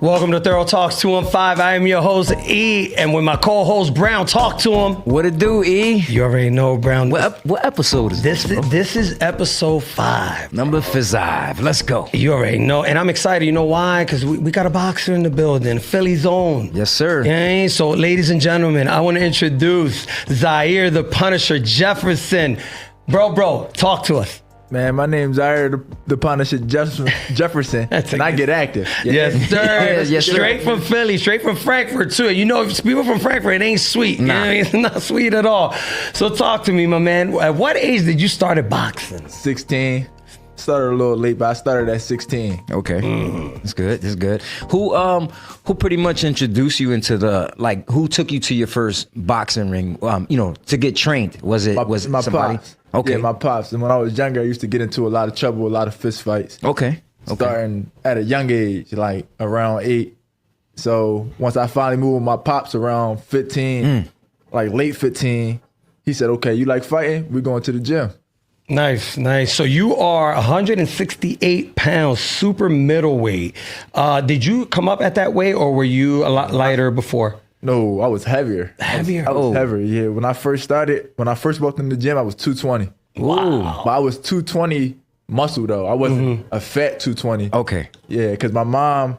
Welcome to Thorough Talks 215. I am your host, E, and with my co-host, Brown. Talk to him. What it do, E? You already know, Brown. What episode is this? This is episode 5. Number 5. Let's go. You already know, and I'm excited. You know why? Because we got a boxer in the building, Philly's own. Yes, sir. Okay? So, ladies and gentlemen, I want to introduce Zaire, the Punisher, Jefferson. Bro, talk to us. Man, my name's Zaire, the Punisher Jefferson, and I get active. Yes, sir. Yes, sir. Straight from Philly, straight from Frankfurt, too. You know, if people from Frankfurt, it ain't sweet. Nah. You know what I mean? It's not sweet at all. So talk to me, my man. At what age did you start boxing? 16. Started a little late, but I started at 16. Okay, that's good. That's good. Who pretty much introduced you into who took you to your first boxing ring? To get trained. Was it my somebody? Pops. Okay, Yeah, my pops. And when I was younger, I used to get into a lot of trouble, a lot of fist fights. Okay. Starting at a young age, like around 8. So once I finally moved with my pops around 15, like late 15, he said, "Okay, you like fighting? We're going to the gym." Nice. So you are 168 pounds, super middleweight. Did you come up at that weight, or were you a lot lighter before? No, I was heavier. Heavier? I was heavier, yeah. When I first walked in the gym, I was 220. Wow. But I was 220 muscle, though. I wasn't a fat 220. Okay. Yeah, because my mom,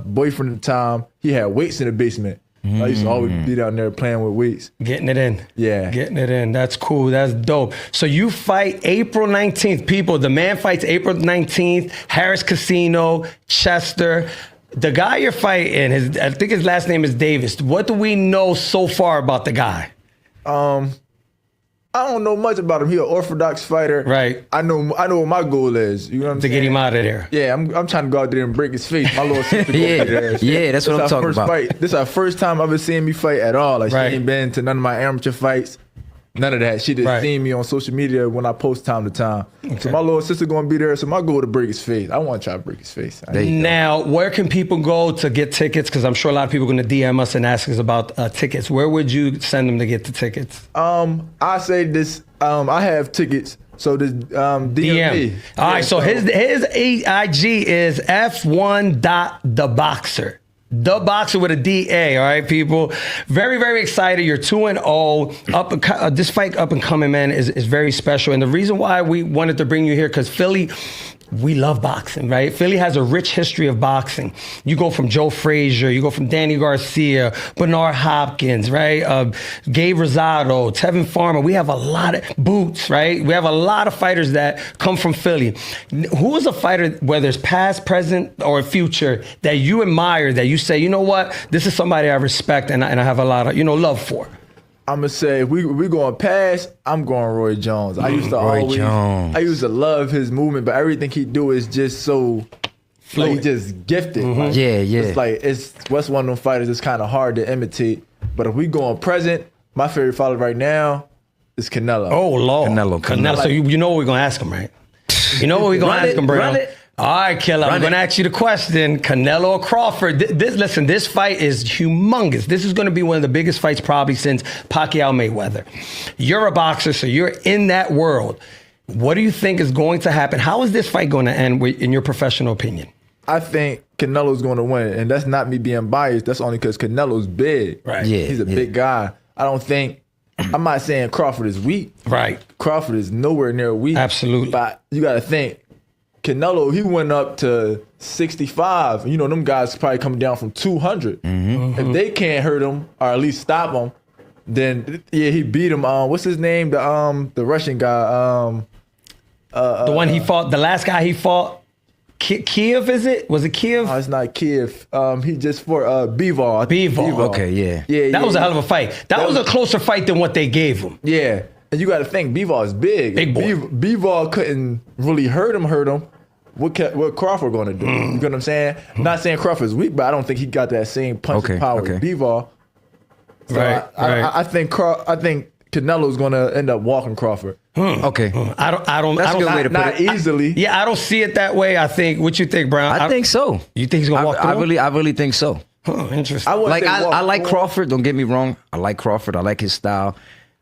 boyfriend at the time, he had weights in the basement. I used to always be down there playing with weights. Getting it in. Yeah. Getting it in. That's cool. That's dope. So you fight April 19th. People, the man fights April 19th, Harris Casino, Chester. The guy you're fighting, I think his last name is Davis. What do we know so far about the guy? I don't know much about him. He's an orthodox fighter. Right. I know what my goal is. You know what I'm saying? To get him out of there. Yeah, I'm trying to go out there and break his face. My little sister Yeah, that's what I'm talking about. This is our first time ever seeing me fight at all. Like, Right. she ain't been to none of my amateur fights. None of that. She just Right. seen me on social media when I post time to time. So my little sister gonna be there. So my goal to break his face. I want to try to break his face. Now, where can people go to get tickets? Because I'm sure a lot of people are going to DM us and ask us about tickets. Where would you send them to get the tickets? I say this. I have tickets. So this DM me. All right, so his IG is f1.theboxer. The Boxer with a DA, all right, people. Very, very excited. You're 2-0. This fight up and coming, man, is very special. And the reason why we wanted to bring you here, because Philly, we love boxing, right? Philly has a rich history of boxing. You go from Joe Frazier, you go from Danny Garcia, Bernard Hopkins, right? Gabe Rosado, Tevin Farmer. We have a lot of Boots, right? We have a lot of fighters that come from Philly. Who is a fighter, whether it's past, present, or future, that you admire, that you say, you know what, this is somebody I respect and I have a lot of, love for? I'm gonna say if we going past, I'm going Roy Jones. I used to I used to love his movement, but everything he do is just so like, just gifted. Like, it's what's one of them fighters that's kind of hard to imitate. But if we going present, my favorite fighter right now is Canelo. Oh Lord, Canelo. So you know what we're gonna ask him, right? You know what we're gonna ask him, bro. All right, Killer, I'm going to ask you the question. Canelo or Crawford? This fight is humongous. This is going to be one of the biggest fights probably since Pacquiao Mayweather. You're a boxer, so you're in that world. What do you think is going to happen? How is this fight going to end, in your professional opinion? I think Canelo's going to win, and that's not me being biased. That's only because Canelo's big. Right. Yeah, He's a big guy. I'm not saying Crawford is weak. Right. Crawford is nowhere near weak. Absolutely. But you got to think, Canelo, he went up to 65. Them guys probably coming down from 200. If they can't hurt him or at least stop him, then he beat him. What's his name? The Russian guy. Uh, the one he fought, the last guy he fought, Kiev, is it? Was it Kiev? No, it's not Kiev. He just fought Bivol. Bivol. Okay, yeah. That was a hell of a fight. That was a closer fight than what they gave him. Yeah. And you got to think, Bivol is big. Big boy. Bivol couldn't really hurt him. What Crawford going to do? You know what I'm saying? I'm not saying Crawford's weak, but I don't think he got that same punching power as Bivol. So Right. I think Canelo's going to end up walking Crawford. Okay. I don't. That's a good way to put Not it. easily. Yeah, I don't see it that way. I think. What you think, Brown? I think so. You think he's gonna walk through? I really think so. Interesting. I I like Crawford. Don't get me wrong. I like Crawford. I like his style.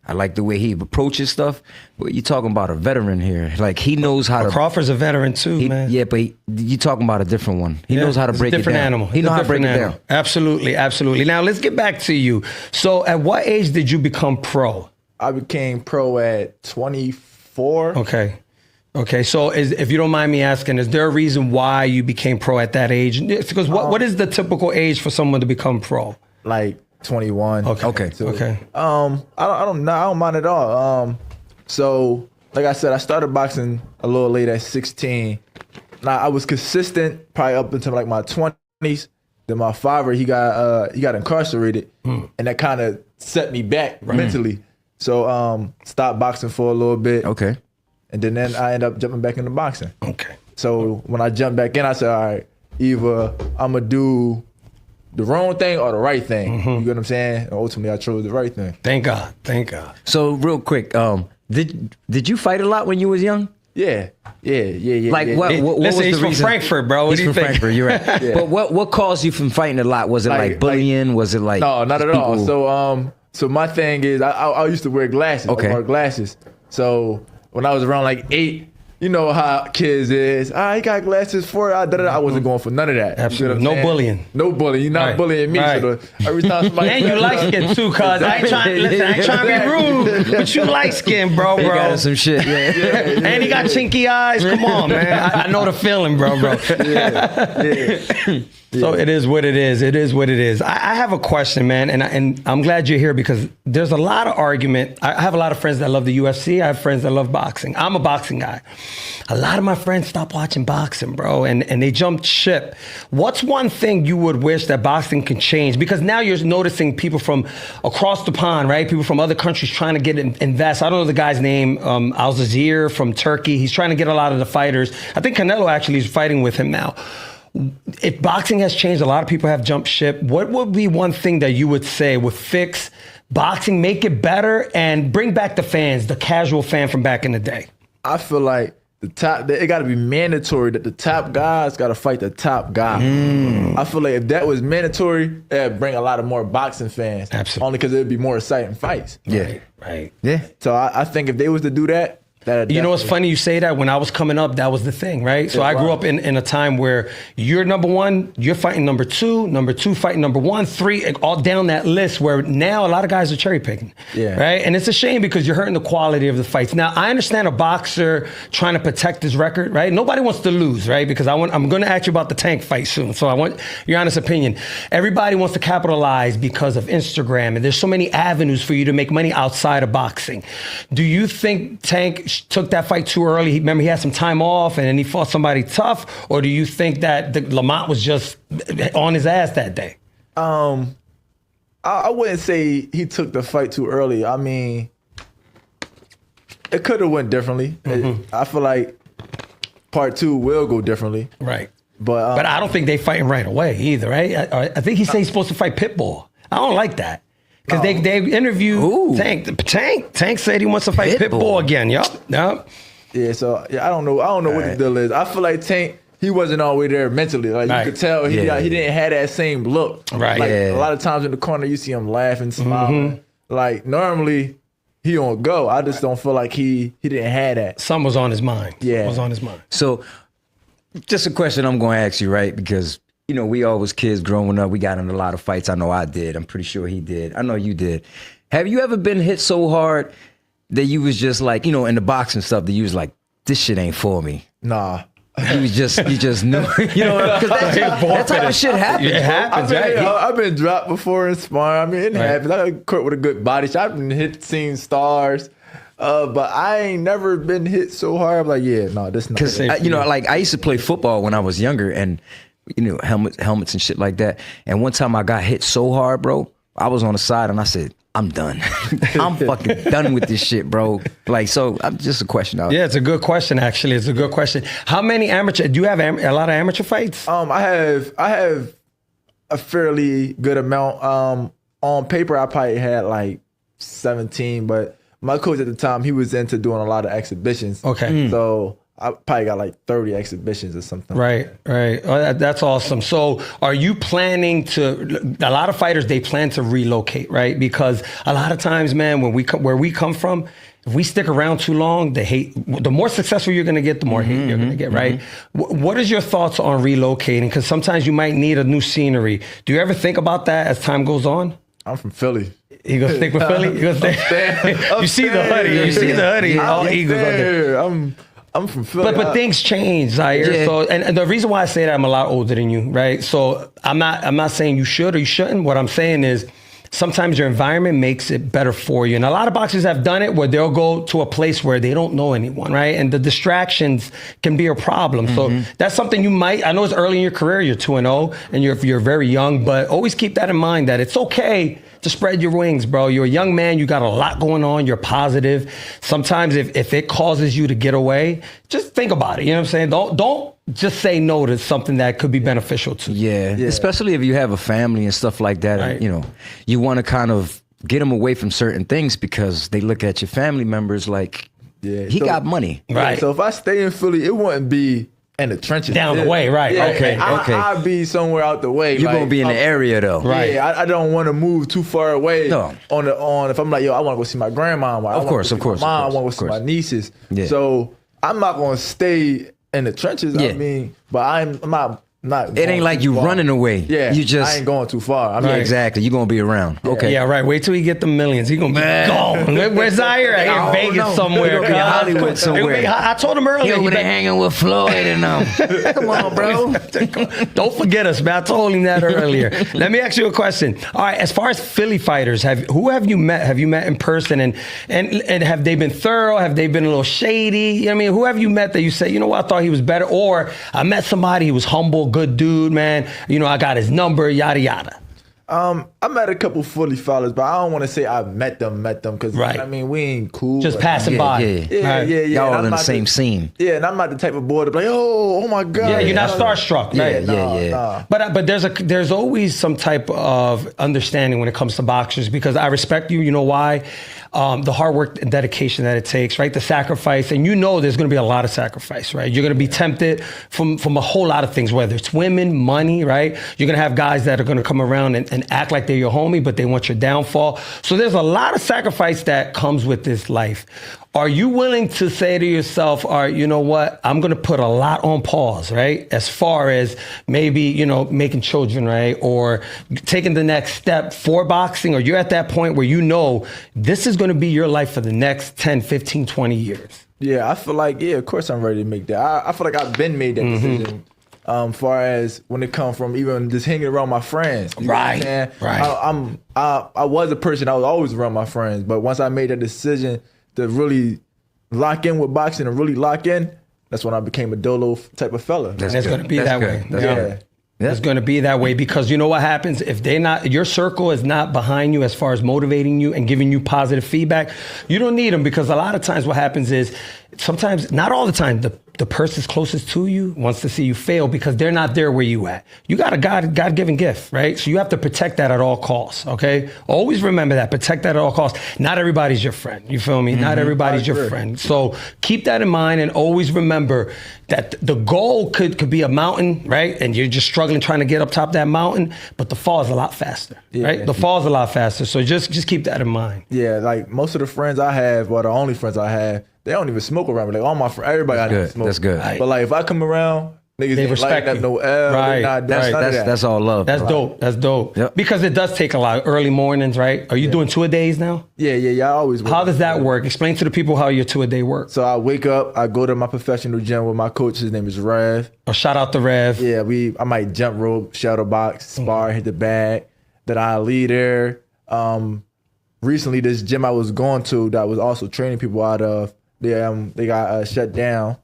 I like the way he approaches stuff. But you talking about a veteran here. Like, he knows how to... Crawford's a veteran too, man. Yeah, but you talking about a different one. He knows how to break it down. Different animal. He knows how to break it down. Absolutely, absolutely. Now, let's get back to you. So, at what age did you become pro? I became pro at 24. Okay, so if you don't mind me asking, is there a reason why you became pro at that age? Because what is the typical age for someone to become pro? Like 21. Okay. I don't mind at all. So like I said, I started boxing a little late at 16. Now I was consistent probably up until like my 20s. Then my father, he got incarcerated, and that kind of set me back mentally. So stopped boxing for a little bit. Okay. And then I ended up jumping back into boxing. Okay. So when I jumped back in, I said, all right, either I'm gonna do the wrong thing or the right thing. You get what I'm saying? And ultimately, I chose the right thing. Thank God. So real quick, did you fight a lot when you was young? Yeah. Like what Listen, was he's the from reason? Frankfurt, bro. What He's do you from think? Frankfurt, you're right. But what caused you from fighting a lot? Was it like bullying? Was it like... No, not at all. So my thing is, I used to wear glasses. Okay. I wore glasses. So when I was around like 8, you know how kids is. He got glasses for it. I wasn't going for none of that. Absolutely. You know No bullying. No bullying. You're not bullying me. Right. So every time somebody... And you light skinned too, cuz. I ain't trying to be rude, but you light skinned, bro. He got some shit, yeah. And he got chinky eyes. Come on, man. I know the feeling, bro. So it is what it is. It is what it is. I have a question, man, and I'm glad you're here because there's a lot of argument. I have a lot of friends that love the UFC. I have friends that love boxing. I'm a boxing guy. A lot of my friends stopped watching boxing, bro, and they jumped ship. What's one thing you would wish that boxing can change? Because now you're noticing people from across the pond, right? People from other countries trying to get invest. I don't know the guy's name, Zaire from Turkey. He's trying to get a lot of the fighters. I think Canelo actually is fighting with him now. If boxing has changed, a lot of people have jumped ship. What would be one thing that you would say would fix boxing, make it better, and bring back the fans, the casual fan from back in the day? I feel like it got to be mandatory that the top guys got to fight the top guy. I feel like if that was mandatory, it'd bring a lot of more boxing fans. Absolutely. Only because it'd be more exciting fights. Yeah. Right. Yeah. So I think if they was to do that, you know what's funny you say that? When I was coming up, that was the thing, right? So I grew up in a time where you're number one, you're fighting number two fighting number 1, 3, all down that list where now a lot of guys are cherry picking, right? And it's a shame because you're hurting the quality of the fights. Now, I understand a boxer trying to protect his record, right? Nobody wants to lose, right? Because I'm going to ask you about the Tank fight soon. So I want your honest opinion. Everybody wants to capitalize because of Instagram, and there's so many avenues for you to make money outside of boxing. Do you think Tank took that fight too early? Remember, he had some time off and then he fought somebody tough? Or do you think that Lamont was just on his ass that day? I wouldn't say he took the fight too early. I mean, it could have went differently. I feel like part 2 will go differently. Right. But I don't think they fighting right away either, right? I think he said he's supposed to fight Pitbull. I don't like that. Because they interviewed Tank. Tank said he wants to fight Pitbull again. Yup. Yeah, so I don't know what the deal is. I feel like Tank, he wasn't all the way there mentally. Like you could tell he didn't have that same look. Right. Like a lot of times in the corner you see him laughing, smiling. Like normally he don't go. I just don't feel like he didn't have that. Something was on his mind. Yeah. Was on his mind. So just a question I'm going to ask you, right? Because you know, we all was kids growing up. We got in a lot of fights. I know I did. I'm pretty sure he did. I know you did. Have you ever been hit so hard that you was just like, you know, in the boxing stuff, that you was like, this shit ain't for me? Nah. You just knew, you know, because that type of shit happens. It happens, I've been dropped before in sparring. I mean, it happens. I got caught with a good body shot. I've been seen stars. But I ain't never been hit so hard. I'm like, this not. Because, you know, like I used to play football when I was younger and, you know, helmets and shit like that. And one time I got hit so hard, bro, I was on the side and I said, I'm done. I'm fucking done with this shit, bro. Like, so I'm just a question out. Yeah, it's a good question, actually. It's a good question. How many do you have a lot of amateur fights? I have a fairly good amount. On paper, I probably had like 17, but my coach at the time, he was into doing a lot of exhibitions. Okay. So I probably got like 30 exhibitions or something. Right. Oh, that's awesome. So are you planning to, a lot of fighters, they plan to relocate, right? Because a lot of times, man, when where we come from, if we stick around too long, the more successful you're going to get, the more hate you're going to get, right? What is your thoughts on relocating? Because sometimes you might need a new scenery. Do you ever think about that as time goes on? I'm from Philly. You gonna stick with Philly? You gonna stay? You see the hoodie. You see the hoodie. All Eagles out there. I'm from Philly. But things change, Zaire. Yeah. So, and the reason why I say that, I'm a lot older than you, right? So I'm not saying you should or you shouldn't. What I'm saying is, sometimes your environment makes it better for you. And a lot of boxers have done it where they'll go to a place where they don't know anyone, right? And the distractions can be a problem. So that's something you might, I know it's early in your career, you're 2-0 and you're very young, but always keep that in mind that it's okay to spread your wings, bro. You're a young man, you got a lot going on, you're positive. Sometimes if it causes you to get away, just think about it. You know what I'm saying? Don't just say no to something that could be beneficial to you. Yeah, especially if you have a family and stuff like that. Right. And, you know, you want to kind of get them away from certain things because they look at your family members like, he got money. Right. So if I stay in Philly, it wouldn't be in the trenches. Down the way, right. Yeah, Okay. I'll be somewhere out the way. You're going to be in the area, though. Right. Yeah, I don't want to move too far away. No. On if I'm like, yo, I want to go see my grandma. Of course. I want to go see my nieces. Yeah. So I'm not going to stay in the trenches. Yeah. I mean, but I'm not. It ain't like you running away. Yeah, you just I ain't going too far. Yeah, exactly. You're gonna be around. Okay. Yeah, right. Wait till he get the millions. He gonna be gone. Where's Zaire at? I In don't Vegas know. somewhere. He gonna be Hollywood somewhere. I told him earlier. Over there hanging with Floyd and Come on, bro. Don't forget us, man. I told him that earlier. Let me ask you a question. All right, as far as Philly fighters, who have you met? Have you met in person? And have they been thorough? Have they been a little shady? You know what I mean, who have you met that you say, you know what, I thought he was better? Or I met somebody, he was humble, good dude, man. You know, I got his number, yada, yada. I met a couple Philly fellas, but I don't want to say I met them because I mean we ain't cool. Just passing by. Yeah. Y'all all in the same scene. Yeah, and I'm not the type of boy to be like, oh my god. Yeah, you're not starstruck, right? Nah. But there's always some type of understanding when it comes to boxers because I respect you. You know why? The hard work and dedication that it takes, right? The sacrifice, and you know there's going to be a lot of sacrifice, right? You're going to be tempted from a whole lot of things, whether it's women, money, right? You're going to have guys that are going to come around and act like they're your homie, but they want your downfall. So there's a lot of sacrifice that comes with this life. Are you willing to say to yourself, all right, you know what? I'm going to put a lot on pause, right? As far as maybe, you know, making children, right? Or taking the next step for boxing, or you're at that point where you know this is going to be your life for the next 10, 15, 20 years. Yeah, I feel like, of course I'm ready to make that. I feel like I've been made that decision. Far as when it comes from even just hanging around my friends. You know what I'm saying? Right. I was a person, I was always around my friends, but once I made that decision to really lock in with boxing and really lock in, that's when I became a dolo type of fella. And it's going to be that way. Yeah. It's going to be that way because you know what happens if your circle is not behind you as far as motivating you and giving you positive feedback. You don't need them because a lot of times what happens is sometimes, not all the time, the person closest to you wants to see you fail because they're not there where you at. You got a God-given gift, right? So you have to protect that at all costs, okay? Always remember that. Protect that at all costs. Not everybody's your friend. You feel me? Not everybody's your friend. So keep that in mind and always remember that the goal could be a mountain, right? And you're just struggling trying to get up top of that mountain, but the fall is a lot faster, right? The fall is a lot faster. So just keep that in mind. Yeah, like most of the friends I have, or the only friends I have, they don't even smoke around me. Like all my friends, everybody I know smoke. That's good. But like if I come around, niggas They ain't respect like you. no L. Right. That's all love. That's dope. That's dope. Yep. Because it does take a lot. Early mornings, right? Are you doing 2-a-days now? Yeah. I always work. How does that work? Explain to the people how your 2-a-day works. So I wake up, I go to my professional gym with my coach. His name is Rev. Or shout out to Rev. Yeah, I might jump rope, shadow box, spar, hit the bag. Then I lead there. Recently, this gym I was going to that I was also training people out of, they got shut down.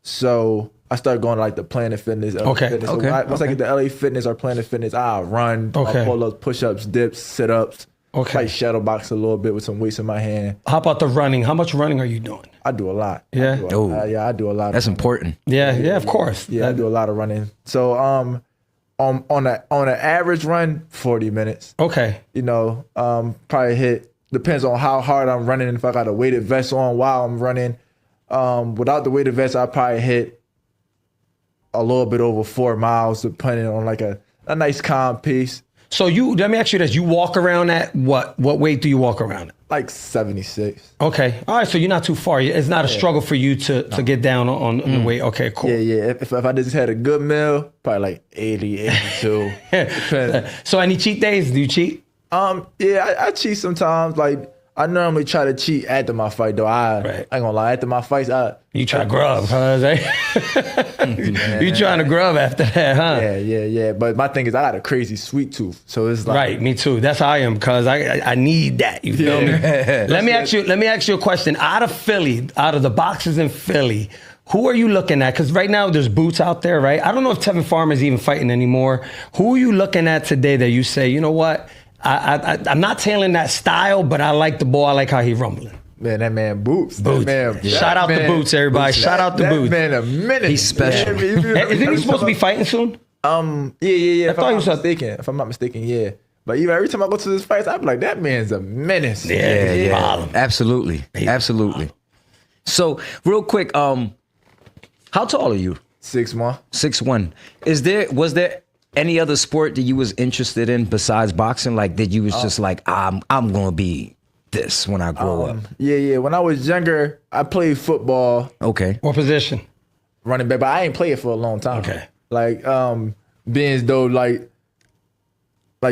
So I started going to like the Planet Fitness. Fitness. So once I get to LA Fitness or Planet Fitness, I'll run, I'll pull ups, push-ups, dips, sit-ups. Like shadow box a little bit with some weights in my hand. How about the running? How much running are you doing? I do a lot. Yeah? I do a lot. That's important. Yeah, of course. Yeah, I do a lot of running. So on an average run, 40 minutes. Okay. You know, probably depends on how hard I'm running. If I got a weighted vest on while I'm running, Without the weighted vest, I probably hit a little bit over 4 miles, depending on like a nice calm pace. So let me ask you this: you walk around at what? What weight do you walk around at? Like 76. Okay, all right. So you're not too far. It's not a struggle for you to get down on the weight. Okay, cool. Yeah. If I just had a good meal, probably like 80, 82. So any cheat days? Do you cheat? Yeah, I cheat sometimes. Like I normally try to cheat after my fight, though. I ain't gonna lie. After my fights, you try to grub, huh? You trying to grub after that, huh? Yeah. But my thing is, I got a crazy sweet tooth, so it's like right. Me too. That's how I am, cause I need that. You feel me? Let me ask you a question. Out of Philly, out of the boxers in Philly, who are you looking at? Because right now there's Boots out there, right? I don't know if Tevin Farmer is even fighting anymore. Who are you looking at today that you say, you know what? I'm not tailing that style, but I like the boy. I like how he rumbling. Man, that man Boots. Shout out to Boots, everybody. Shout out to Boots. That man a minute. He's special. Isn't he supposed to be fighting soon? Yeah. If I'm not mistaken, yeah. But even every time I go to this fight, I'm like, that man's a menace. Yeah. Absolutely. So, real quick, how tall are you? 6'1". 6'1". Was there any other sport that you was interested in besides boxing? Like, that you was just like, I'm gonna be this when I grow up? Yeah. When I was younger, I played football. Okay. What position? Running back, but I ain't played it for a long time. Okay. Like, being as though like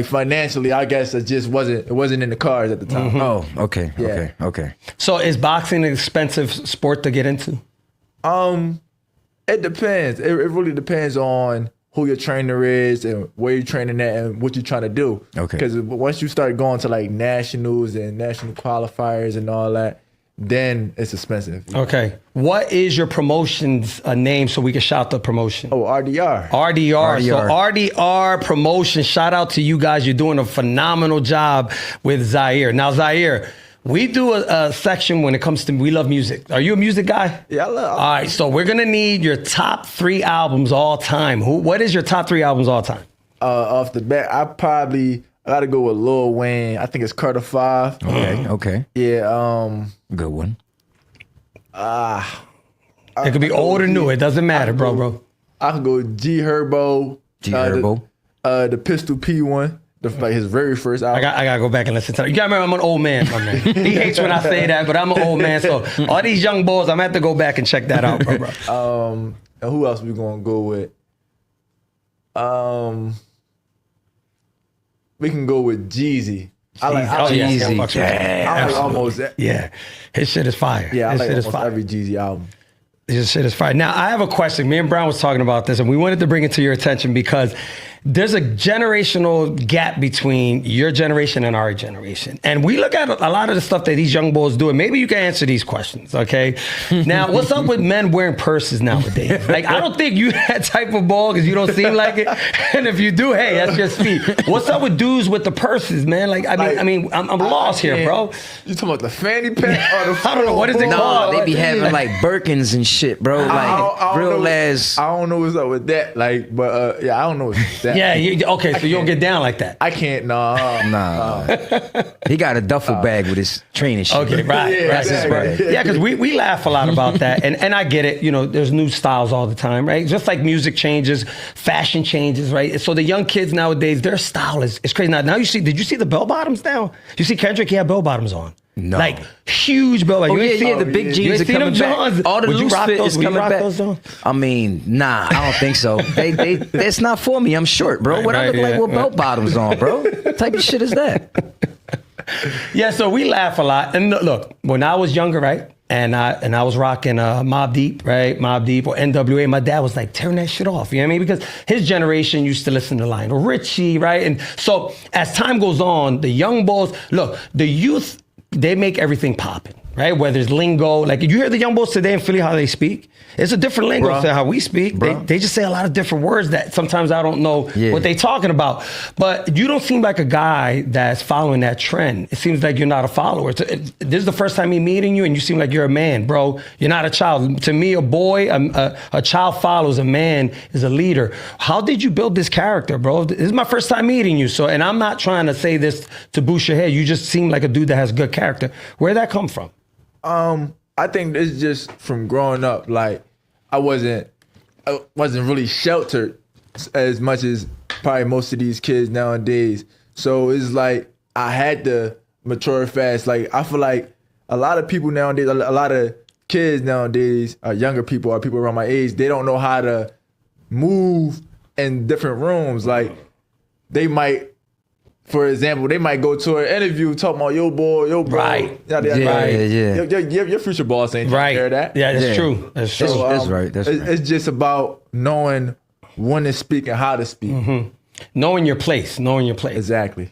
financially, I guess it just wasn't in the cards at the time. Mm-hmm. Oh, okay. Yeah. Okay. So is boxing an expensive sport to get into? It depends. It really depends on who your trainer is and where you're training at and what you're trying to do. Okay. Because once you start going to like nationals and national qualifiers and all that, then it's expensive. Okay. What is your promotion's name so we can shout the promotion? Oh, RDR. RDR. So RDR promotion. Shout out to you guys. You're doing a phenomenal job with Zaire. Now, Zaire, we do a section when it comes to, we love music. Are you a music guy? Yeah, I love. All right, so we're gonna need your top 3 albums all time. What is your top 3 albums all time? Off the bat, I gotta go with Lil Wayne. I think it's Carter 5. Okay. Yeah. Good one. It could be old or new. It doesn't matter, bro. I could go G Herbo. The Pistol P one. Like his very first album. I gotta go back and listen to that. You gotta remember, I'm an old man, my man. He hates when I say that, but I'm an old man. So all these young boys, I'm gonna have to go back and check that out, bro. And who else we gonna go with? We can go with Jeezy. I like almost. Yeah, his shit is fire. Yeah, I his like shit almost is fire. every Jeezy album. This shit is fire. Now, I have a question. Me and Brown was talking about this, and we wanted to bring it to your attention because there's a generational gap between your generation and our generation. And we look at a lot of the stuff that these young boys do, and maybe you can answer these questions, okay? Now, what's up with men wearing purses nowadays? Like, I don't think you that type of ball because you don't seem like it. And if you do, hey, that's your speed. What's up with dudes with the purses, man? Like, I mean, I'm lost here, bro. You talking about the fanny pack or the I don't know. What is it called? They be having like Birkins and shit, bro. Like, real ass. I don't know what's up with that. Like, but yeah, I don't know what's that. Yeah, okay, so you don't get down like that. I can't, nah. He got a duffel bag with his training shit. Okay, right. Yeah, That's his bag. Yeah, because we laugh a lot about that. And I get it, you know, there's new styles all the time, right? Just like music changes, fashion changes, right? So the young kids nowadays, their style is crazy. Now did you see the bell bottoms now? You see Kendrick, he had bell bottoms on. No. Like huge bell bottoms. The big jeans are coming back. All the loose fit is coming back. I mean, nah, I don't think so. That's not for me. I'm short, bro. What I look like with belt bottoms on, bro? What type of shit is that? Yeah, so we laugh a lot. And look, when I was younger, right? And I was rocking Mobb Deep, right? Mobb Deep or NWA. My dad was like, turn that shit off. You know what I mean? Because his generation used to listen to Lionel Richie, right? And so as time goes on, the young boys, look, the youth, they make everything popping, right? Whether it's lingo, like you hear the young boys today in Philly, how they speak. It's a different lingo than how we speak. They just say a lot of different words that sometimes I don't know what they're talking about. But you don't seem like a guy that's following that trend. It seems like you're not a follower. This is the first time me meeting you and you seem like you're a man, bro. You're not a child. To me, a boy, a child follows, a man is a leader. How did you build this character, bro? This is my first time meeting you. So, and I'm not trying to say this to boost your head. You just seem like a dude that has good character. Where'd that come from? I think it's just from growing up. Like I wasn't really sheltered as much as probably most of these kids nowadays. So it's like I had to mature fast. Like I feel like a lot of people nowadays, a lot of kids nowadays, younger people or people around my age, they don't know how to move in different rooms. Like they might, for example, they might go to an interview talking about yo bro. Right. Yeah. Your future boss ain't taking care of that. Yeah, that's true. That's true. That's right. It's just about knowing when to speak and how to speak. Mm-hmm. Knowing your place. Exactly.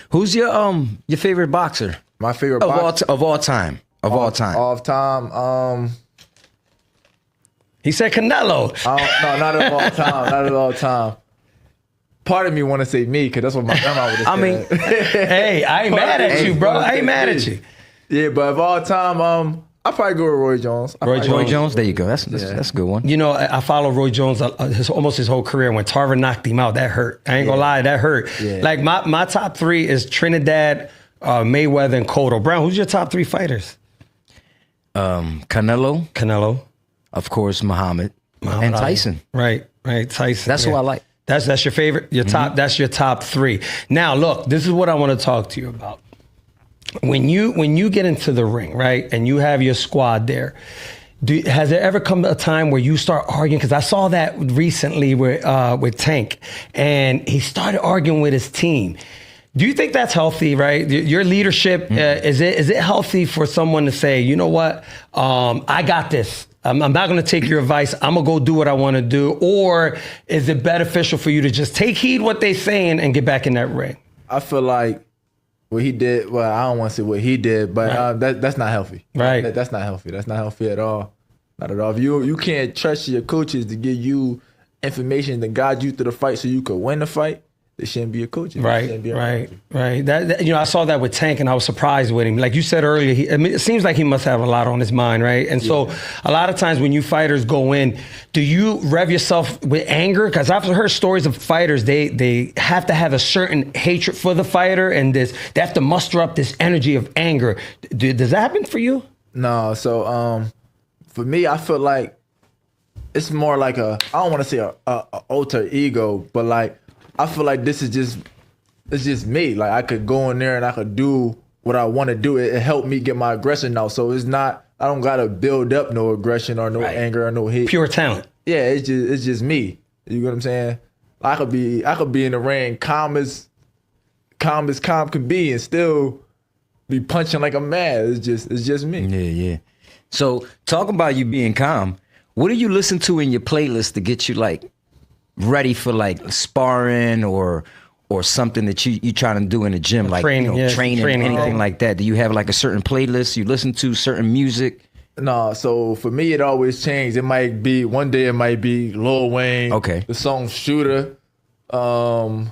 Who's your favorite boxer? My favorite boxer of all time. All time. He said Canelo. No, not of all time. Not of all time. Part of me want to say me because that's what my grandma would have said. I mean, hey, I ain't mad at you, bro. I ain't mad at you. Yeah, but of all time, I'll probably go with Roy Jones. Roy Jones, there you go. That's a good one. You know, I follow Roy Jones almost his whole career. When Tarver knocked him out, that hurt. I ain't gonna lie, that hurt. Yeah. Like my top three is Trinidad, Mayweather, and Cotto Brown. Who's your top three fighters? Canelo. Of course, Muhammad and Tyson. Right, Tyson. That's who I like. That's your favorite. Your top. That's your top three. Now, look, this is what I want to talk to you about. When you get into the ring, right, and you have your squad there, has there ever come a time where you start arguing? Because I saw that recently with Tank, and he started arguing with his team. Do you think that's healthy, right? Your leadership, is it healthy for someone to say, you know what, I got this. I'm not going to take your advice. I'm going to go do what I want to do. Or is it beneficial for you to just take heed what they're saying and get back in that ring? I feel like what he did, well, I don't want to say what he did, but that's not healthy. Right. That's not healthy. That's not healthy at all. Not at all. If you can't trust your coaches to give you information to guide you through the fight so you could win the fight, they shouldn't be a coach. Right. That I saw that with Tank, and I was surprised with him. Like you said earlier, it seems like he must have a lot on his mind, right? And so a lot of times when you fighters go in, do you rev yourself with anger? Because I've heard stories of fighters, they have to have a certain hatred for the fighter, and they have to muster up this energy of anger. Does that happen for you? No. So for me, I feel like it's more like I don't want to say a alter ego, but like, I feel like it's just me. Like I could go in there and I could do what I want to do. It helped me get my aggression out. So it's not, I don't gotta build up no aggression or no anger or no hate. Pure talent. Yeah, it's just me. You know what I'm saying? I could be in the ring calm as calm can be and still be punching like I'm mad. It's just me. Yeah. So talking about you being calm, what do you listen to in your playlist to get you like ready for like sparring or something that you trying to do in the gym, like training, anything like that? Do you have like a certain playlist? You listen to certain music? No, so for me it always changed. It might be one day it might be Lil Wayne, okay, the song Shooter, or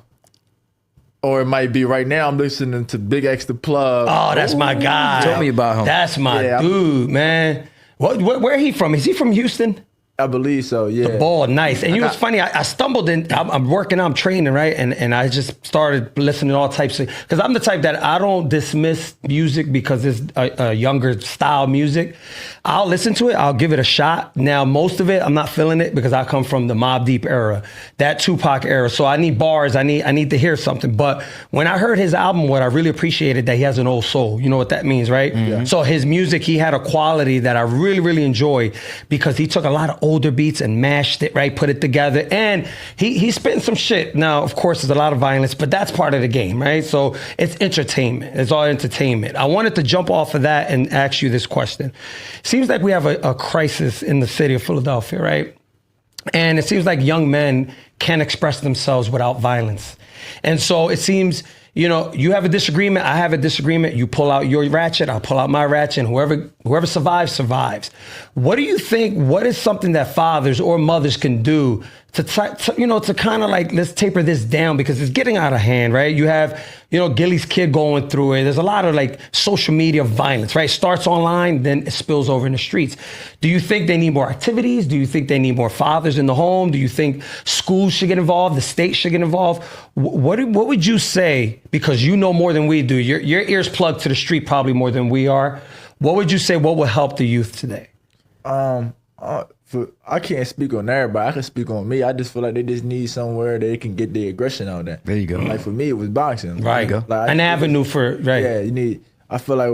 it might be right now I'm listening to Big X the Plug. Oh, that's my guy. Tell me about him. That's my dude, man. Where he from? Is he from Houston? I believe so, yeah. The ball, nice. And you know what's funny? I stumbled in, I'm working out, I'm training, right? And I just started listening to all types of, because I'm the type that I don't dismiss music because it's a younger style music. I'll listen to it, I'll give it a shot. Now, most of it, I'm not feeling it because I come from the Mobb Deep era, that Tupac era. So I need bars, I need to hear something. But when I heard his album, what I really appreciated, that he has an old soul. You know what that means, right? Mm-hmm. So his music, he had a quality that I really, really enjoyed because he took a lot of older beats and mashed it, right? Put it together. And he's spitting some shit. Now, of course, there's a lot of violence, but that's part of the game, right? So it's entertainment. It's all entertainment. I wanted to jump off of that and ask you this question. Seems like we have a crisis in the city of Philadelphia, right? And it seems like young men can't express themselves without violence. And so it seems, you know, you have a disagreement, I have a disagreement, you pull out your ratchet, I'll pull out my ratchet, and whoever survives, survives. What do you think, what is something that fathers or mothers can do to kind of like, let's taper this down because it's getting out of hand, right? You have, you know, Gilly's kid going through it. There's a lot of like social media violence, right? Starts online, then it spills over in the streets. Do you think they need more activities? Do you think they need more fathers in the home? Do you think schools should get involved? The state should get involved? What would you say? Because you know more than we do. Your ears plugged to the street probably more than we are. What would you say? What would help the youth today? I can't speak on everybody. I can speak on me. I just feel like they just need somewhere they can get their aggression out there. There you go. Like for me, it was boxing. Right. Like, an avenue for right. Yeah, you need. I feel like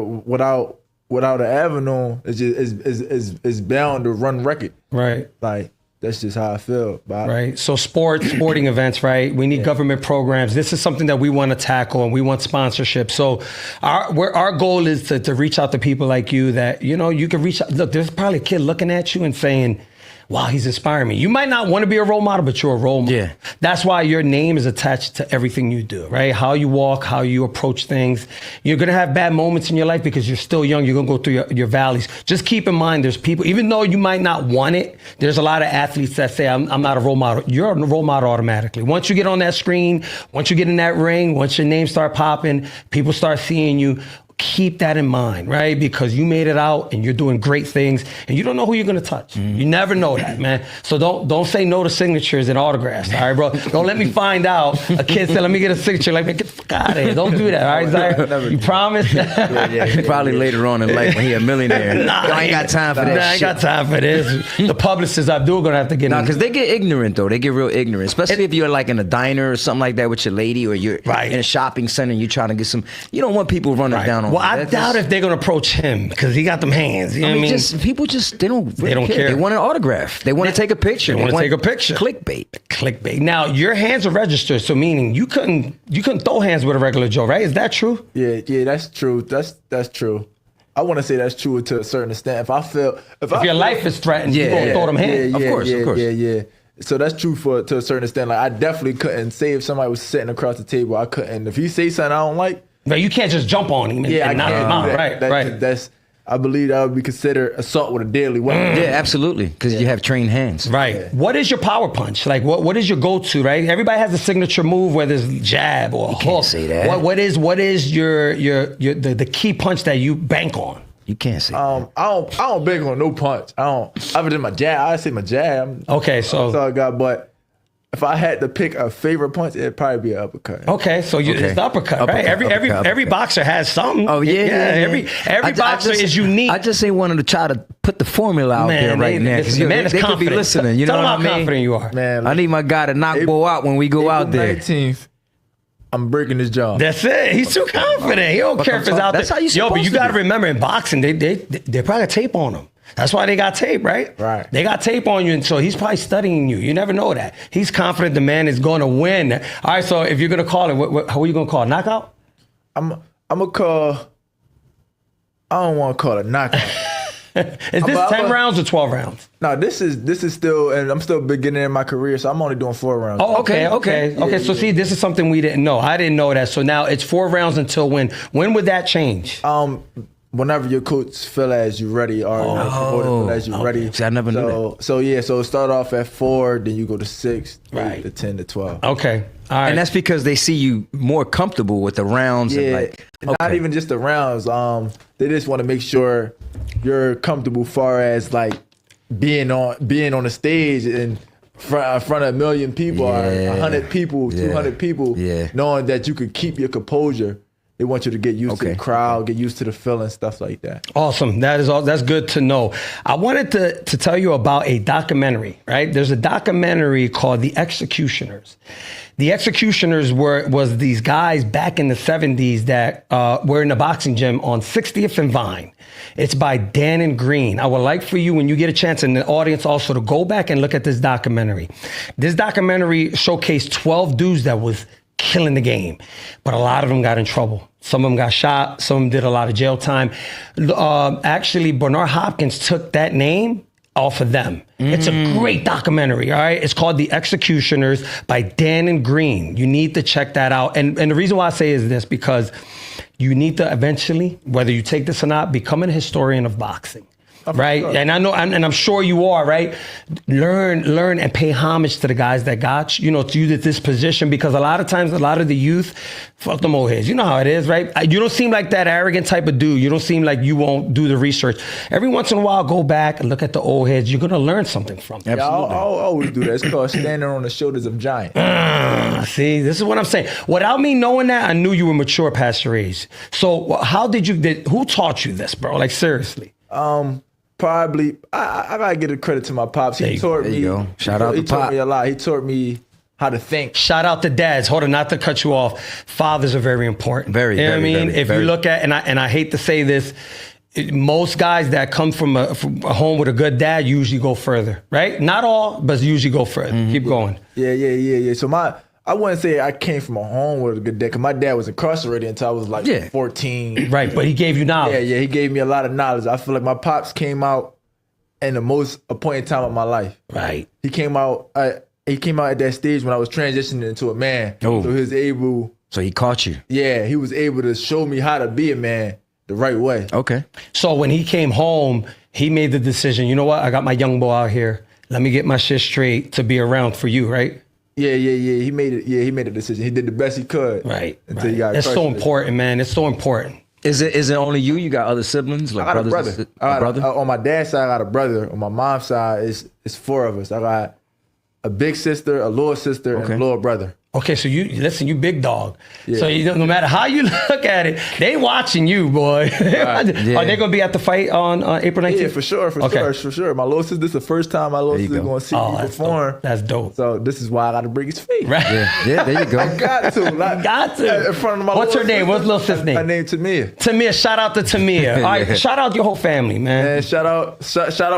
without an avenue, it's just is bound to run record. Right. Like that's just how I feel. Right. So sporting events, right? We need government programs. This is something that we want to tackle, and we want sponsorship. So our goal is to reach out to people like you that, you can reach out. Look, there's probably a kid looking at you and saying, wow, he's inspiring me. You might not want to be a role model, but you're a role model. Yeah. That's why your name is attached to everything you do, right? How you walk, how you approach things. You're going to have bad moments in your life because you're still young. You're going to go through your valleys. Just keep in mind, there's people, even though you might not want it, there's a lot of athletes that say, I'm not a role model. You're a role model automatically. Once you get on that screen, once you get in that ring, once your name start popping, people start seeing you. Keep that in mind, right? Because you made it out and you're doing great things and you don't know who you're going to touch. You never know that, man. So don't say no to signatures and autographs, all right, bro? Don't let me find out a kid said, let me get a signature. Like, man, get the fuck out of here. Don't do that, all right, Zaire? You promise? Yeah. Probably later on in life when he a millionaire. Nah, I ain't got time for that I ain't got time for this. The publicist Abdul going to have to get in. Because they get ignorant, though. They get real ignorant, especially if you're like in a diner or something like that with your lady, or you're in a shopping center and you're trying to get some. You don't want people running down on you. Well, I doubt if they're gonna approach him because he got them hands. You know what I mean? People they don't care. They want an autograph. They want to take a picture. They want to take a picture. Clickbait. Now your hands are registered, so meaning you couldn't throw hands with a regular Joe, right? Is that true? Yeah, that's true. That's true. I want to say that's true to a certain extent. If your life is threatened, you're gonna throw them hands. Of course. Yeah. So that's true to a certain extent. Like I definitely couldn't say if somebody was sitting across the table, I couldn't. If he say something I don't like. But you can't just jump on him and knock him out. Right. I believe that would be considered assault with a deadly weapon. Yeah, absolutely. Because you have trained hands. Right. Yeah. What is your power punch? Like, what is your go-to, right? Everybody has a signature move, whether it's jab or hook. Can't say that. What is your the key punch that you bank on? You can't say that. I don't bank on no punch. I don't. Other than my jab, I say my jab. Okay, so that's all I got. But if I had to pick a favorite punch, it'd probably be an uppercut. Okay, so it's the uppercut, right? Every boxer has something. Oh yeah. Every boxer is unique. I just ain't wanting to try to put the formula out there right now. They could be listening. You know what I mean? Tell them how confident you are. Man, I need my guy to knock Bo out when we go out there. 19th, I'm breaking his jaw. That's it. He's too confident. He don't care if it's out there. That's how you supposed but you got to remember in boxing, they probably got tape on him. That's why they got tape, right? Right. They got tape on you, and so he's probably studying you. You never know that. He's confident the man is going to win. All right, so if you're going to call it, how are you going to call it? Knockout? I'm going to call, I don't want to call it knockout. Is this 10 rounds or 12 rounds? No, this is still, and I'm still beginning in my career, so I'm only doing 4 rounds. Oh, okay. So see, this is something we didn't know. I didn't know that. So now it's 4 rounds until when? When would that change? Whenever your coach feel as you ready, or feel as you ready. See, I never knew that. So start off at 4, then you go to 6, right, 8 to 10 to 12. Okay, all right. And that's because they see you more comfortable with the rounds. Yeah, and not even just the rounds. They just want to make sure you're comfortable, far as like being on the stage in front of a million people, or 100 people, 200 people, knowing that you could keep your composure. They want you to get used to the crowd, get used to the feeling, stuff like that. Awesome. That's good to know. I wanted to tell you about a documentary, right? There's a documentary called The Executioners. The Executioners was these guys back in the 70s that were in the boxing gym on 60th and Vine. It's by Dan and Green. I would like for you, when you get a chance, and the audience also, to go back and look at this documentary. This documentary showcased 12 dudes that was killing the game, but a lot of them got in trouble. Some of them got shot. Some of them did a lot of jail time. Actually, Bernard Hopkins took that name off of them. It's a great documentary, all right? It's called The Executioners by Dan and Green. You need to check that out. And the reason why I say is this, because you need to eventually, whether you take this or not, become a historian of boxing. right? Sure. And I know, and I'm sure you are, right? Learn and pay homage to the guys that got you know, to you at this position, because a lot of times, a lot of the youth, fuck them old heads. You know how it is, right? You don't seem like that arrogant type of dude. You don't seem like you won't do the research. Every once in a while, go back and look at the old heads. You're gonna learn something from them. Yeah, I'll always do that. It's called standing on the shoulders of giants. See, this is what I'm saying. Without me knowing that, I knew you were mature past your age. So how who taught you this, bro? Like, seriously. Probably, I gotta give the credit to my pops. He taught me. Shout out to Pop. He taught me a lot. He taught me how to think. Shout out to dads. Hold on, not to cut you off. Fathers are very important. You know what I mean? If you look at, and I hate to say this, most guys that come from a home with a good dad usually go further, right? Not all, but usually go further. Keep going. Yeah. So I wouldn't say I came from a home with a good dad, because my dad was incarcerated until I was like 14. Right, but he gave you knowledge. Yeah, he gave me a lot of knowledge. I feel like my pops came out in the most appointed time of my life. Right. He came out at that stage when I was transitioning into a man. So he was able. So he caught you. Yeah, he was able to show me how to be a man the right way. Okay. So when he came home, he made the decision, you know what? I got my young boy out here. Let me get my shit straight to be around for you, right? Yeah. He made it. Yeah, he made a decision. He did the best he could. Right. Until he got It's so important, man. It's so important. Is it only you? You got other siblings? Like I got brothers? a brother. On my dad's side, I got a brother. On my mom's side, it's 4 of us. I got a big sister, a little sister, and a little brother. Okay, so you big dog. Yeah. So no matter how you look at it, they watching you, boy. Are they gonna be at the fight on April 19th? Yeah, for sure. My little sister, this is the first time my little sister gonna see me perform. Dope. That's dope. So this is why I got to bring his face. Right. Yeah, there you go. I got to. Got to. In front of my What's her name? What's little sister's name? Her name Tamia. Tamia. Shout out to Tamia. All right, shout out your whole family, man. And shout out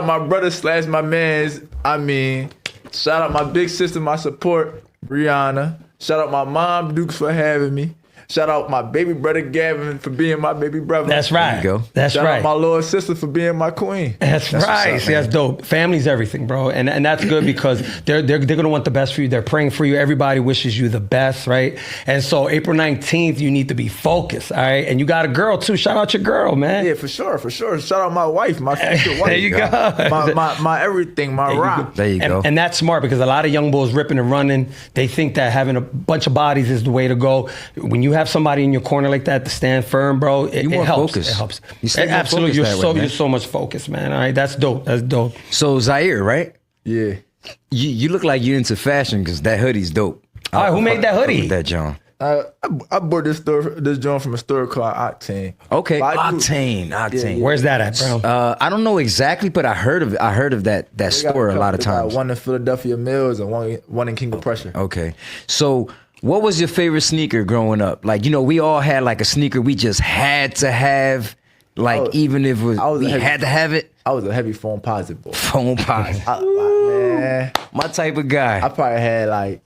my brother / my mans. I mean, shout out my big sister, my support, Brianna. Shout out my mom, Dukes, for having me. Shout out my baby brother, Gavin, for being my baby brother. That's right. There you go. That's Shout right. out my little sister for being my queen. That's right. See, that's dope. Family's everything, bro. And that's good, because they're gonna want the best for you. They're praying for you. Everybody wishes you the best, right? And so April 19th, you need to be focused, all right? And you got a girl too. Shout out your girl, man. Yeah, for sure. Shout out my wife, my future wife. There you go. My everything, my rock. There you go. And that's smart, because a lot of young bulls ripping and running, they think that having a bunch of bodies is the way to go. When you have somebody in your corner like that to stand firm, bro, it helps. It helps. Absolutely. You're so much focused, man. All right, that's dope. That's dope. So Zaire, right? Yeah. You look like you're into fashion, because that hoodie's dope. All right, who made that hoodie? That John. I bought this joint from a store called Octane. Okay, Octane. Yeah. Where's that at, bro? I don't know exactly, but I heard of that store a lot of times. One in Philadelphia Mills and one in King of Prussia. Okay, so what was your favorite sneaker growing up? Like, we all had like a sneaker we just had to have. Like, even if we had to have it. I was a heavy phone positive boy. Phone positive. Man, my type of guy. I probably had like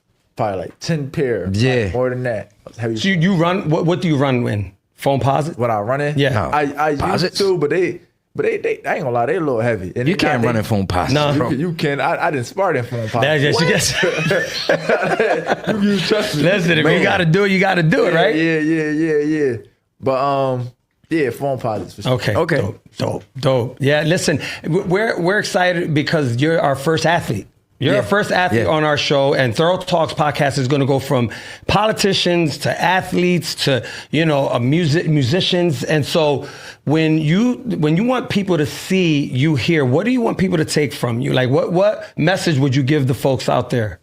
10 pair. Yeah. More than that. Heavy. So you run, what do you run in? Phone posit? What I run in? Yeah. No. I used to, but they I ain't gonna lie, they a little heavy. And you can't run in phone posit. No. You can. I didn't spar in phone posit. You trust me. Listen, if you gotta do it, you gotta do it, right? Yeah. But yeah, phone posits for sure. Okay. Dope. Yeah, listen, we're excited because you're our first athlete. You're our first athlete on our show, and Thorough Talks podcast is going to go from politicians to athletes to musicians. And so when you want people to see you here, what do you want people to take from you? Like what message would you give the folks out there?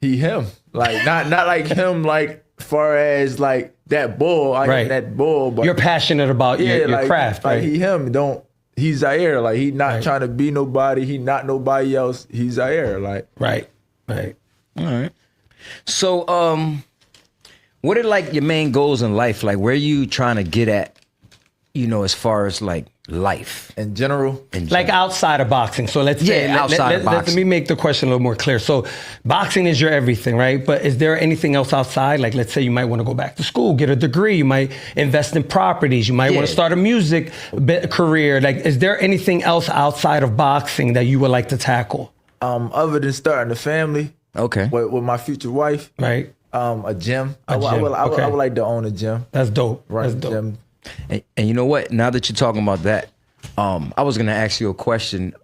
Him, like not like him, like far as like that bull, right? That bull, but you're passionate about your craft, right? Like him, he's Zaire. Like, he not trying to be nobody. He not nobody else. He's Zaire. Like, right. All right. So, what are like your main goals in life? Like, where are you trying to get at? As far as like life in general. Like outside of boxing. So let's say outside of boxing. Let me make the question a little more clear. So boxing is your everything, right? But is there anything else outside? Like, let's say you might want to go back to school, get a degree. You might invest in properties. You might want to start a music career. Like, is there anything else outside of boxing that you would like to tackle? Other than starting a family. Okay. With my future wife. Right. A gym. I would Okay. like to own a gym. That's dope. Run That's dope. Gym. And you know what? Now that you're talking about that, I was gonna ask you a question.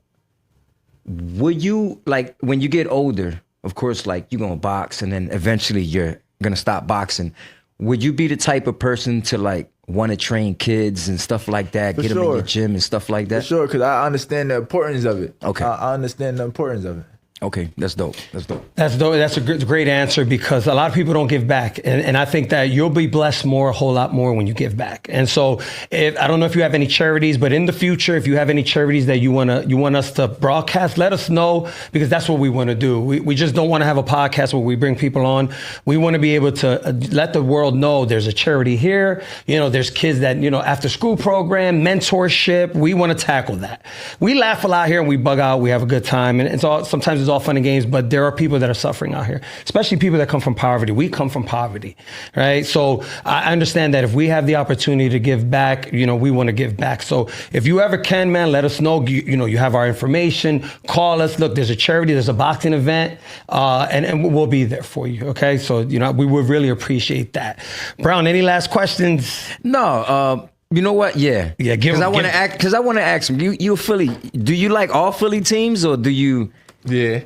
Would you, like, when you get older, of course, like, you're gonna box and then eventually you're gonna stop boxing. Would you be the type of person to, like, want to train kids and stuff like that, get them in your gym and stuff like that? For sure, because I understand the importance of it. Okay. I understand the importance of it. Okay, that's dope. That's dope. That's dope. That's a great answer, because a lot of people don't give back, and I think that you'll be blessed a whole lot more when you give back. And so, I don't know if you have any charities, but in the future, if you have any charities that you want us to broadcast, let us know, because that's what we want to do. We just don't want to have a podcast where we bring people on. We want to be able to let the world know there's a charity here. There's kids that after school program, mentorship. We want to tackle that. We laugh a lot here and we bug out. We have a good time, and sometimes it's all fun and games, but there are people that are suffering out here, especially people that come from poverty. We come from poverty, right? So I understand that if we have the opportunity to give back, we want to give back. So if you ever can, man, let us know. You have our information. Call us. Look, there's a charity, there's a boxing event, and we'll be there for you. Okay, so we would really appreciate that. Brown, any last questions? No. You know what? Yeah. Because I want to ask him. You a Philly? Do you like all Philly teams, or do you? Yeah.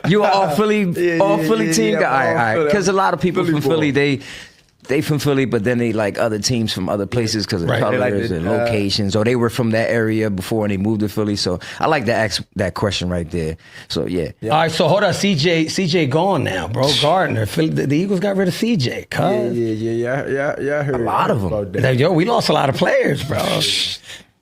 You are all Philly team guy? All right. Because a lot of people from Philly, they from Philly, but then they like other teams from other places because of colors and locations, or they were from that area before and they moved to Philly. So I like to ask that question right there. So yeah. All right, so hold on, CJ gone now, bro. Gardner, the Eagles got rid of CJ. Yeah. I heard a lot of them. Yo, we lost a lot of players, bro.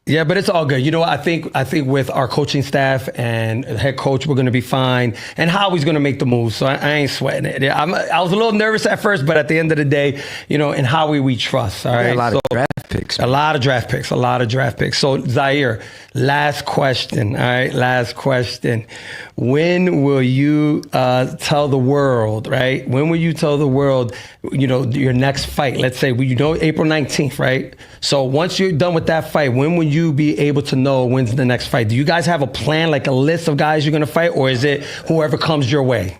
Yeah, but it's all good. I think with our coaching staff and the head coach, we're going to be fine. And Howie's going to make the move, so I ain't sweating it. I was a little nervous at first, but at the end of the day, in Howie we trust. All right, a lot of draft picks. A lot of draft picks. So Zaire, last question. All right, last question. When will you tell the world? Right? When will you tell the world? Your next fight. Let's say April 19th, right? So once you're done with that fight, when will you be able to know when's the next fight? Do you guys have a plan, like a list of guys you're going to fight, or is it whoever comes your way?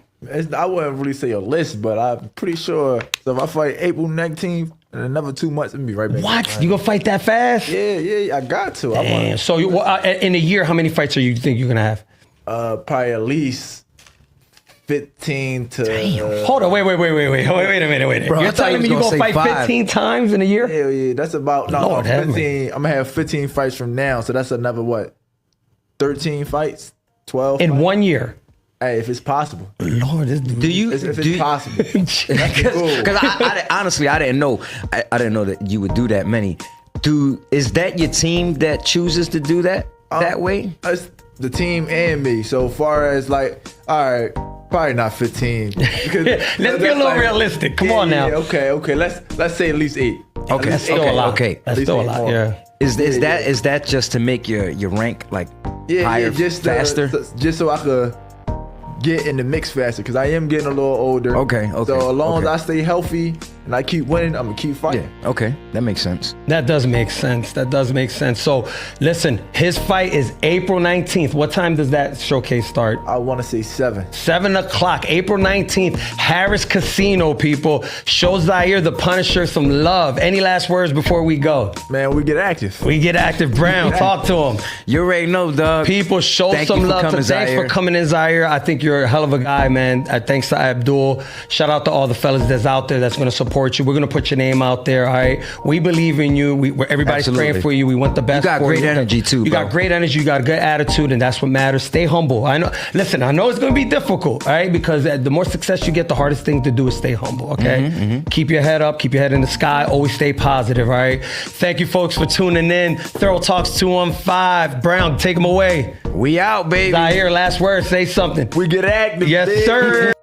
I wouldn't really say a list, but I'm pretty sure. So if I fight April 19th, in another 2 months, it'll be right back. What? You gonna fight that fast? Yeah, I got to. Damn. So in a year, how many fights you think you're going to have? Probably at least 15 to... Damn. Hold on, wait a minute. Bro, you're telling me you're going to fight 15 times in a year? Hell yeah, that's about... No, 15. I'm going to have 15 fights from now, so that's another, 13 fights? 12 in fights? 1 year? Hey, if it's possible. Lord, this dude... If it's possible. Because I honestly, I didn't know. I didn't know that you would do that many. Is that your team that chooses to do that way? It's the team and me. So far as all right... Probably not 15. Let's be a little realistic. Come on now. Okay. Let's say at least 8. Okay. That's still a lot. Okay. That's still a lot. Yeah. Is that just to make your rank higher, faster? Just so I could get in the mix faster, because I am getting a little older. Okay. So as long as I stay healthy and I keep winning, I'm gonna keep fighting. Yeah. Okay. That makes sense. That does make sense. So listen, his fight is April 19th. What time does that showcase start? I want to say 7. 7 o'clock, April 19th, Harris Casino, people. Show Zaire the Punisher some love. Any last words before we go? Man, we get active. Brown, talk to him. You already know, Doug. People, show some love. Thanks for coming in, Zaire. I think you're a hell of a guy, man. Thanks to Abdul. Shout out to all the fellas that's out there that's going to support you. We're going to put your name out there, all right? We believe in you. Everybody's praying for you. We want the best for you. You got great energy, too, You got great energy. You got a good attitude, and that's what matters. Stay humble. I know it's going to be difficult, all right? Because the more success you get, the hardest thing to do is stay humble, okay? Keep your head up. Keep your head in the sky. Always stay positive, all right? Thank you, folks, for tuning in. Thorough Talks 215. Brown, take them away. We out, baby. Zaire, last word. Say something. We get active. Yes, sir.